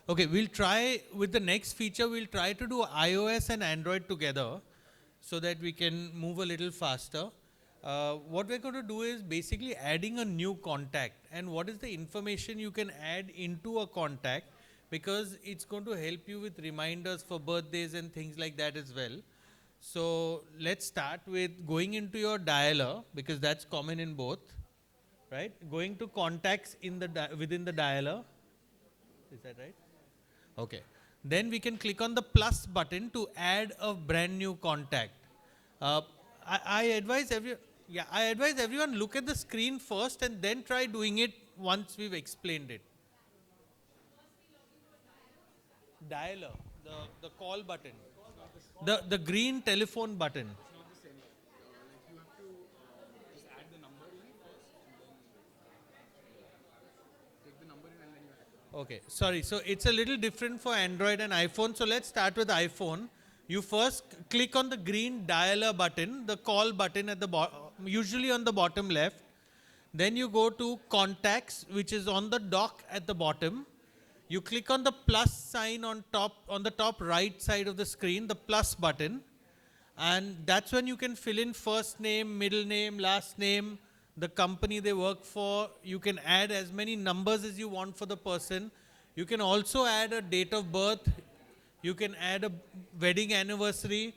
Okay, we'll try with the next feature, we'll try to do iOS and Android together so that we can move a little faster. What we're going to do is basically adding a new contact, and what is the information you can add into a contact, because it's going to help you with reminders for birthdays and things like that as well. So let's start with going into your dialer, because that's common in both, right? Going to contacts in the within the dialer. Is that right? Okay. Then we can click on the plus button to add a brand new contact. Uh, I advise I advise everyone look at the screen first and then try doing it once we've explained it. Dialer, the call button, the green telephone button. Okay, sorry. So it's a little different for Android and iPhone. So let's start with iPhone. You first click on the green dialer button, the call button at the usually on the bottom left. Then you go to contacts, which is on the dock at the bottom. You click on the plus sign on the top right side of the screen, the plus button, and that's when you can fill in first name, middle name, last name, the company they work for. You can add as many numbers as you want for the person. You can also add a date of birth. You can add a wedding anniversary,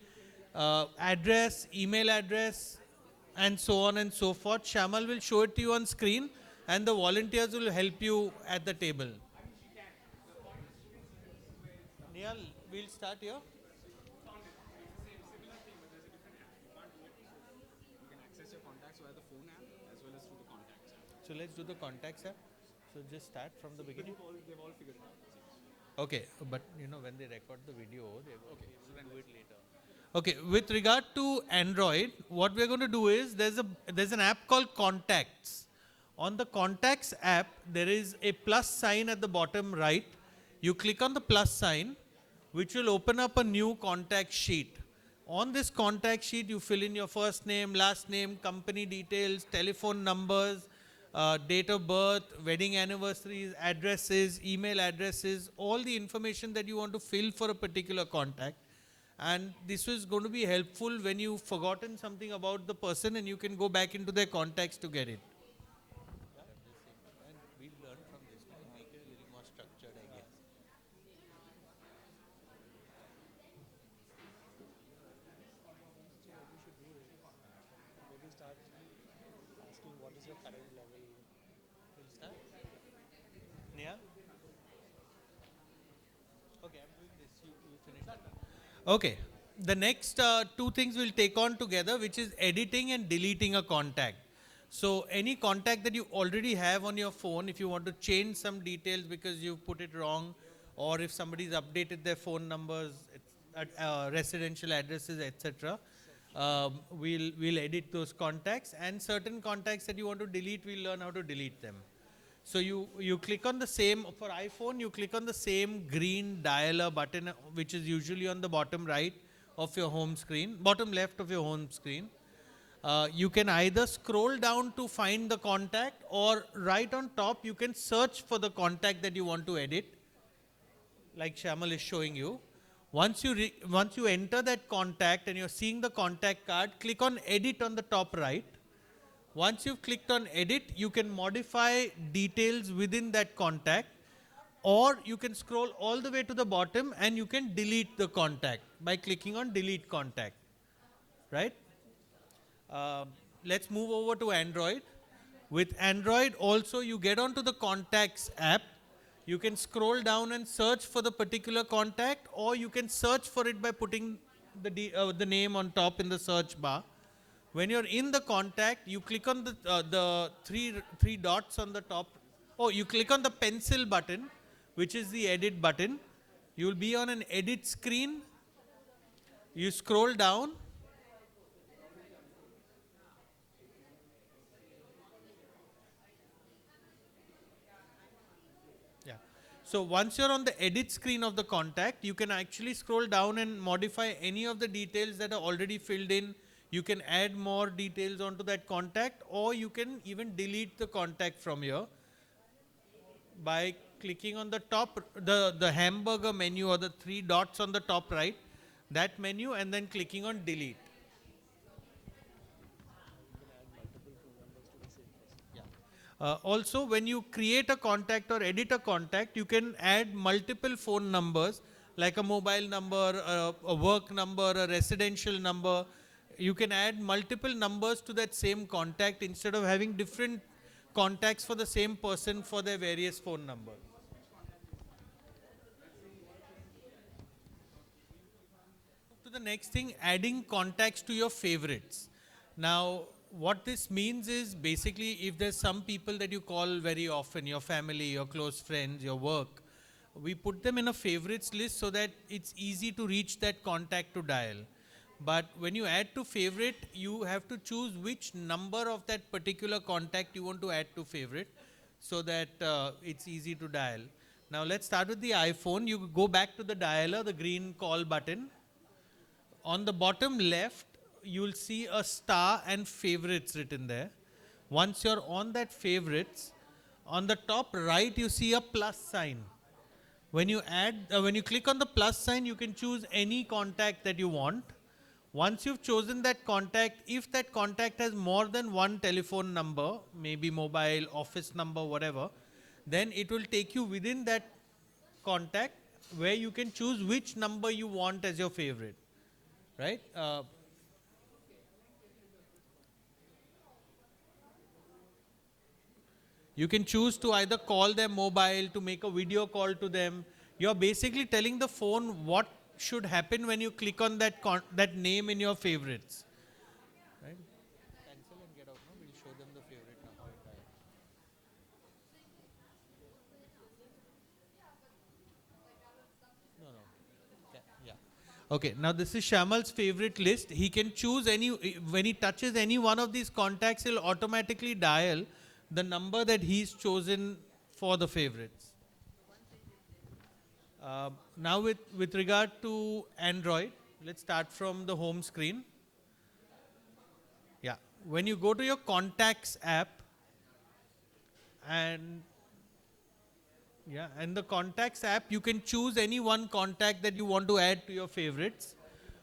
address, email address, and so on and so forth. Shamal will show it to you on screen, and the volunteers will help you at the table. Niyal, we'll start here. So let's do the contacts app. So just start from the beginning. Okay, but when they record the video, they will do it later. Okay, with regard to Android, what we're going to do is there's an app called Contacts. On the Contacts app, there is a plus sign at the bottom right. You click on the plus sign, which will open up a new contact sheet. On this contact sheet, you fill in your first name, last name, company details, telephone numbers, date of birth, wedding anniversaries, addresses, email addresses, all the information that you want to fill for a particular contact. And this is going to be helpful when you've forgotten something about the person and you can go back into their contacts to get it. And we'll learn from this and make it a little more structured, I guess. We'll start. Yeah? Okay, I'm doing this. You finish that. Okay. The next two things we'll take on together, which is editing and deleting a contact. So any contact that you already have on your phone, if you want to change some details because you put it wrong, or if somebody's updated their phone numbers, residential addresses, etc., we'll edit those contacts. And certain contacts that you want to delete, we'll learn how to delete them. So you click on the same, for iPhone, you click on the same green dialer button, which is usually on the bottom right of your home screen, bottom left of your home screen. You can either scroll down to find the contact, or right on top, you can search for the contact that you want to edit, like Shamal is showing you. Once you enter that contact and you're seeing the contact card, click on edit on the top right. Once you've clicked on edit, you can modify details within that contact, or you can scroll all the way to the bottom and you can delete the contact by clicking on delete contact, right? Let's move over to Android. With Android also, you get onto the contacts app. You can scroll down and search for the particular contact, or you can search for it by putting the name on top in the search bar. When you're in the contact, you click on the three dots on the top. Oh, you click on the pencil button, which is the edit button. You'll be on an edit screen. You scroll down. Yeah. So once you're on the edit screen of the contact, you can actually scroll down and modify any of the details that are already filled in. You can add more details onto that contact, or you can even delete the contact from here by clicking on the top, the hamburger menu or the three dots on the top right, that menu, and then clicking on delete. Also, when you create a contact or edit a contact, you can add multiple phone numbers, like a mobile number, a work number, a residential number. You can add multiple numbers to that same contact instead of having different contacts for the same person for their various phone numbers. To the next thing, adding contacts to your favorites. Now, what this means is basically if there's some people that you call very often, your family, your close friends, your work, we put them in a favorites list so that it's easy to reach that contact to dial. But when you add to favorite, you have to choose which number of that particular contact you want to add to favorite so that it's easy to dial. Now let's start with the iPhone. You go back to the dialer, the green call button. On the bottom left, you'll see a star and favorites written there. Once you're on that favorites, on the top right, you see a plus sign. When you click on the plus sign, you can choose any contact that you want. Once you've chosen that contact, if that contact has more than one telephone number, maybe mobile, office number, whatever, then it will take you within that contact where you can choose which number you want as your favorite, right? You can choose to either call them mobile, to make a video call to them. You're basically telling the phone what should happen when you click on that name in your favorites. Right? Cancel and get out. No? We'll show them the favorite now. No, no. Yeah. Okay, now this is Shamal's favorite list. He can choose any, when he touches any one of these contacts, he'll automatically dial the number that he's chosen for the favorites. Now with regard to Android, let's start from the home screen. Yeah, when you go to your contacts app and and the contacts app, you can choose any one contact that you want to add to your favorites.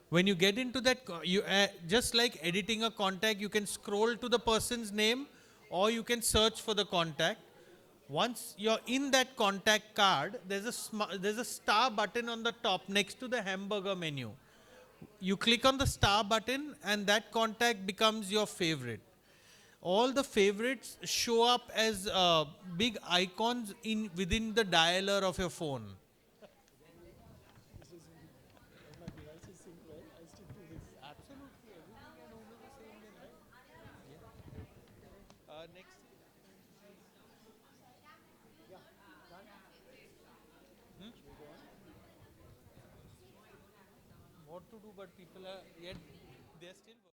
When you get into that, just like editing a contact, you can scroll to the person's name or you can search for the contact. Once you're in that contact card, there's a star button on the top next to the hamburger menu. You click on the star button and that contact becomes your favorite. All the favorites show up as big icons within the dialer of your phone. Absolutely, everything can over the same link, right? Next. What to do, but people are yet they're still